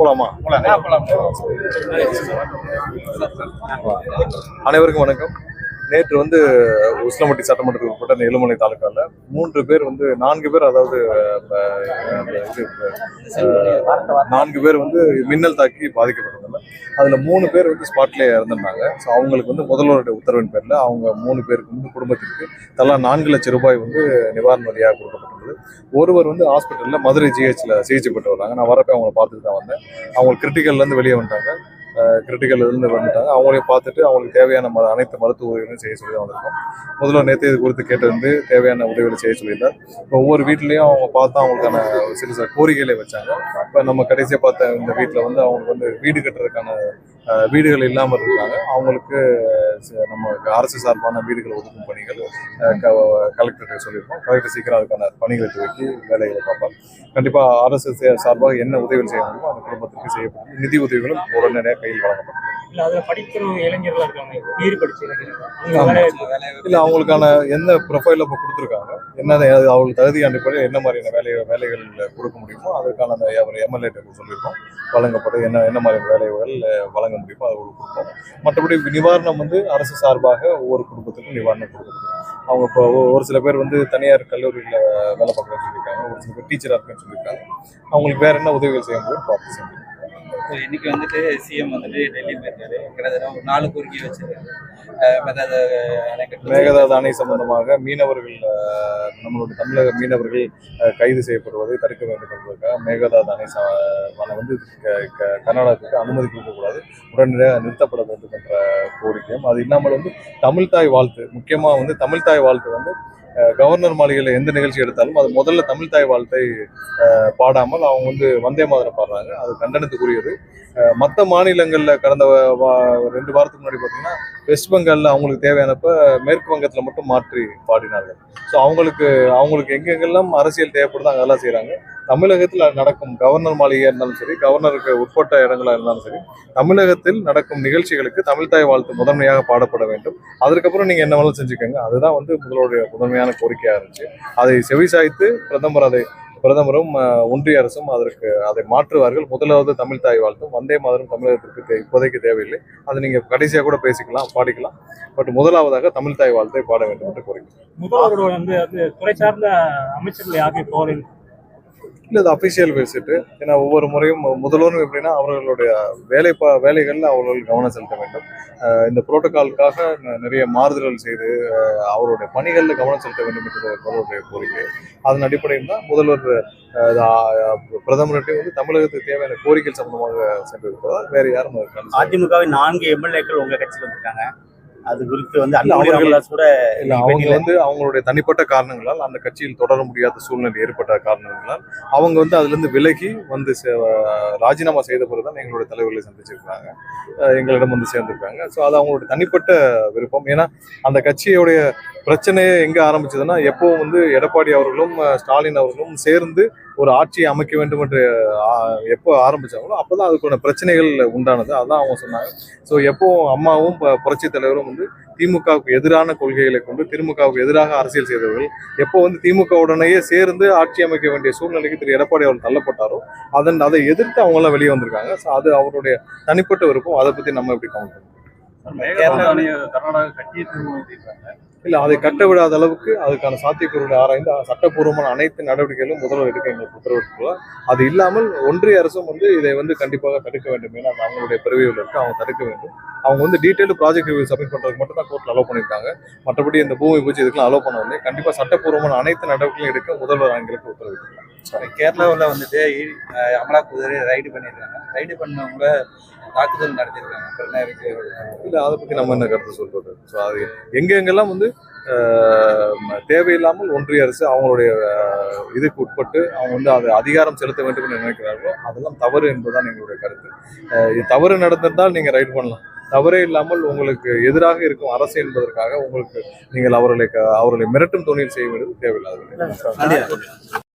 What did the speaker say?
போலாமா? அனைவருக்கும் வணக்கம். நேற்று உசிலம்பட்டி சட்டமன்றத்துக்கு உட்பட்ட அந்த ஏழுமலை தாலுக்கால 3 பேர் 4 பேர், அதாவது 4 பேர் மின்னல் தாக்கி பாதிக்கப்பட்டிருந்தாங்க. அதுல 3 பேர் ஸ்பாட்லேயே இறந்துருந்தாங்க. ஸோ அவங்களுக்கு முதல்வருடைய உத்தரவின் பேர்ல அவங்க 3 பேருக்கு குடும்பத்திற்கு தலா 4 லட்சம் ரூபாய் நிவாரண வழியாக கொடுக்கப்பட்டிருந்தது. ஒருவர் ஹாஸ்பிட்டல்ல மதுரை ஜிஹெச்ல சிகிச்சை பெற்று வர்றாங்க. நான் வரப்போ அவங்களை பார்த்துட்டு தான் வந்தேன். அவங்க கிரிட்டிக்கல்ல இருந்து வெளியே வந்துட்டாங்க. கிரிட்டிக்கல் இருந்து வந்துட்டாங்க. அவங்களையும் பார்த்துட்டு அவங்களுக்கு தேவையான அனைத்து மருத்துவ உதவிகளையும் செய்ய சொல்லி தான் வந்திருக்கோம். முதல்ல நேற்று இது குறித்து கேட்டு தேவையான உதவிகளை செய்ய சொல்லியிருந்தார். இப்போ ஒவ்வொரு வீட்லேயும் அவங்க பார்த்தா அவங்களுக்கான சில கோரிக்கைகளை வச்சாங்க. இப்போ நம்ம கடைசியாக பார்த்த இந்த வீட்டில் அவங்களுக்கு வீடு கட்டுறதுக்கான வீடுகள் இல்லாமல் இருக்காங்க. அவங்களுக்கு நம்ம அரசு சார்பான வீடுகள் ஒதுக்கும் பணிகள் கலெக்டர்கிட்ட சொல்லியிருக்கோம். கலெக்டர் சீக்கிரம் அதுக்கான பணிகளை துவக்கி வேலைகளை பார்ப்பார். கண்டிப்பாக அரசு சார்பாக என்ன உதவிகள் செய்ய முடியுமோ அந்த குடும்பத்திற்கு செய்யப்படும். நிதி உதவிகளும் உடனடியாக கையில் வழங்கப்படும். இல்ல அவங்களுக்கான என்ன ப்ரொஃபைல் இப்போ கொடுத்துருக்காங்க, என்ன அவங்களுக்கு தகுதி அடிப்படையில் என்ன மாதிரியான வேலைகள் கொடுக்க முடியுமோ அதுக்கான அவர் எம்எல்ஏ சொல்லியிருக்கோம். வழங்கப்படும் என்ன மாதிரியான வேலைகள் வழங்க முடியுமோ அதை கொடுப்போம். மற்றபடி நிவாரணம் அரசு சார்பாக ஒவ்வொரு குடும்பத்துக்கும் நிவாரணம் கொடுக்கப்படும். அவங்க இப்போ ஒரு சில பேர் தனியார் கல்லூரியில் வேலை பார்க்குறேன்னு சொல்லியிருக்காங்க. ஒரு சில பேர் டீச்சராக இருக்குன்னு சொல்லியிருக்காங்க. அவங்களுக்கு வேற என்ன உதவிகள் செய்ய முடியும் பார்த்து செஞ்சுருக்காங்க. இன்னைக்கு சிஎம் டெல்லி போயிருக்காரு. கிட்டத்தட்ட 4 கோரிக்கை வச்சிருக்காரு. மேகதாது அணை சம்பந்தமாக மீனவர்கள், நம்மளுடைய தமிழக மீனவர்கள் கைது செய்யப்படுவதை தடுக்க வேண்டும் என்பதற்காக மேகதாது அணை கர்நாடகத்துக்கு அனுமதி கொடுக்கக்கூடாது, உடனடியாக நிறுத்தப்பட வேண்டும் என்ற கோரிக்கையும், அது இல்லாமல் தமிழ் தாய் வாழ்த்து, முக்கியமாக தமிழ் தாய் வாழ்த்து கவர்னர் மாளிகையில் எந்த நிகழ்ச்சி எடுத்தாலும் அது முதல்ல தமிழ் தாய் வாழ்த்தை பாடாமல் அவங்க வந்தே மாதிரம் பாடுறாங்க. அது கண்டனத்துக்குரியது. மற்ற மாநிலங்களில் கடந்த 2 வாரத்துக்கு முன்னாடி பார்த்தீங்கன்னா வெஸ்ட் பெங்காலில் அவங்களுக்கு தேவையானப்ப மேற்கு வங்கத்தில் மட்டும் மாற்றி பாடினார்கள். ஸோ அவங்களுக்கு எங்கெங்கெல்லாம் அரசியல் தேவைப்படுதோ அங்கெல்லாம் செய்கிறாங்க. தமிழகத்தில் நடக்கும் கவர்னர் மாளிகையாக இருந்தாலும் சரி, கவர்னருக்கு உட்பட்ட இடங்களாக இருந்தாலும் சரி, தமிழகத்தில் நடக்கும் நிகழ்ச்சிகளுக்கு தமிழ் தாய் வாழ்த்து முதன்மையாக பாடப்பட வேண்டும். அதற்கப்புறம் நீங்கள் என்ன வேணாலும் செஞ்சுக்கோங்க. அதுதான் முதல்வருடைய முதன்மையான கோரிக்கையாக இருந்துச்சு. அதை செவிசாய்த்து பிரதமரும் ஒன்றிய அரசும் அதை மாற்றுவார்கள். முதலாவது தமிழ் தாய் வாழ்த்தும் வந்தே மாதிரம் தமிழகத்திற்கு இப்போதைக்கு தேவையில்லை. அதை நீங்கள் கடைசியாக கூட பேசிக்கலாம், பாடிக்கலாம். பட் முதலாவதாக தமிழ் தாய் வாழ்த்தை பாட வேண்டும் என்று கோரிக்கை. முதல்வர் துறை சார்ந்த அமைச்சர்கள் யாருமே போறேன் இல்லை, அது அஃபிஷியல் விசிட்டு. ஏன்னா ஒவ்வொரு முறையும் முதல்வரும் எப்படின்னா அவர்களுடைய வேலைகளில் அவர்கள் கவனம் செலுத்த வேண்டும். இந்த புரோட்டோகாலுக்காக நிறைய மாறுதல்கள் செய்து அவருடைய பணிகளில் கவனம் செலுத்த வேண்டும் என்பது முதல்வருடைய கோரிக்கை. அதன் அடிப்படையில் தான் முதல்வர் பிரதமர்கிட்ட தமிழகத்துக்கு தேவையான கோரிக்கை சம்பந்தமாக சென்றிருப்பதால் வேற யாரும் அதிமுகவின் 4 எம்எல்ஏக்கள் உங்க கட்சியில் வந்திருக்காங்க. அது குறித்து அவங்களுடைய தனிப்பட்ட காரணங்களால் அந்த கட்சியில் தொடர முடியாத சூழ்நிலை ஏற்பட்ட காரணங்களால் அவங்க அதுல இருந்து விலகி ராஜினாமா செய்த பிறகுதான் எங்களுடைய தலைவர்களை சந்திச்சிருக்காங்க, எங்களிடம் சேர்ந்திருக்காங்க. ஸோ அது அவங்களுடைய தனிப்பட்ட விருப்பம். ஏன்னா அந்த கட்சியுடைய பிரச்சனையே எங்க ஆரம்பிச்சதுன்னா, எப்பவும் எடப்பாடி அவர்களும் ஸ்டாலின் அவர்களும் சேர்ந்து ஒரு ஆட்சியை அமைக்க வேண்டும் என்று எப்போ ஆரம்பிச்சாங்களோ அப்போதான் அதுக்கான பிரச்சனைகள் உண்டானது. அதான் அவங்க சொன்னாங்க. ஸோ எப்பவும் அம்மாவும் புரட்சி தலைவரும் திமுகவுக்கு எதிரான கொள்கைகளை கொண்டு திமுகவுக்கு எதிராக அரசியல் செய்தவர்கள் எப்போ திமுகவுடனேயே சேர்ந்து ஆட்சி அமைக்க வேண்டிய சூழ்நிலைக்கு திரு எடப்பாடி அவர்கள் தள்ளப்பட்டாரோ அதை எதிர்த்து அவங்களாம் வெளியே வந்திருக்காங்க. ஸோ அது அவருடைய தனிப்பட்ட விருப்பம். அதை பத்தி நம்ம எப்படி கவனிக்கணும்? இல்லை, அதை கட்ட விடாத அளவுக்கு அதுக்கான சாத்தியக்கூறுகளை ஆராய்ந்து சட்டப்பூர்வமான அனைத்து நடவடிக்கைகளும் முதல்வர் எடுக்க எங்களுக்கு உத்தரவிட்டுள்ளார். அது இல்லாமல் ஒன்றிய அரசும் இதை கண்டிப்பாக தடுக்க வேண்டும். ஏன்னா அவங்களுடைய பிரிவுகள் இருக்கு, அவங்க தடுக்க வேண்டும். அவங்க டீட்டெயில்டு ப்ராஜெக்ட் ரிவ்யூ சப்மிட் பண்றதுக்கு மட்டும் தான் கோர்ட்ல அலோவ் பண்ணியிருக்காங்க. மற்றபடி இந்த பூமி பூச்சி இதுக்கெல்லாம் அலோவ் பண்ணவில்லை. கண்டிப்பாக சட்டப்பூர்வமான அனைத்து நடவடிக்கைகளும் எடுக்க முதல்வர் எங்களுக்கு உத்தரவிட்டுள்ளார். கேரளாவில் அமலாக்கத்துறை ரைடு பண்ணியிருக்காங்க. ரைடு பண்ணவங்க தாக்குதல் நடத்திருக்காங்க. இல்லை, அதை பற்றி நம்ம என்ன கருத்து சொல்றது? ஸோ அது எங்கெங்கெல்லாம் தேவையில்லாமல் ஒன்றிய அரசு அவங்களுடைய இதுக்கு உட்பட்டு அவங்க அது அதிகாரம் செலுத்த வேண்டும் என்று நினைக்கிறார்களோ அதெல்லாம் தவறு என்பதுதான் எங்களுடைய கருத்து. இது தவறு நடந்திருந்தால் நீங்கள் ரைட் பண்ணலாம். தவறே இல்லாமல் உங்களுக்கு எதிராக இருக்கும் அரசு என்பதற்காக நீங்கள் அவர்களை மிரட்டும் தொழில் செய்ய வேண்டியது தேவையில்லாது.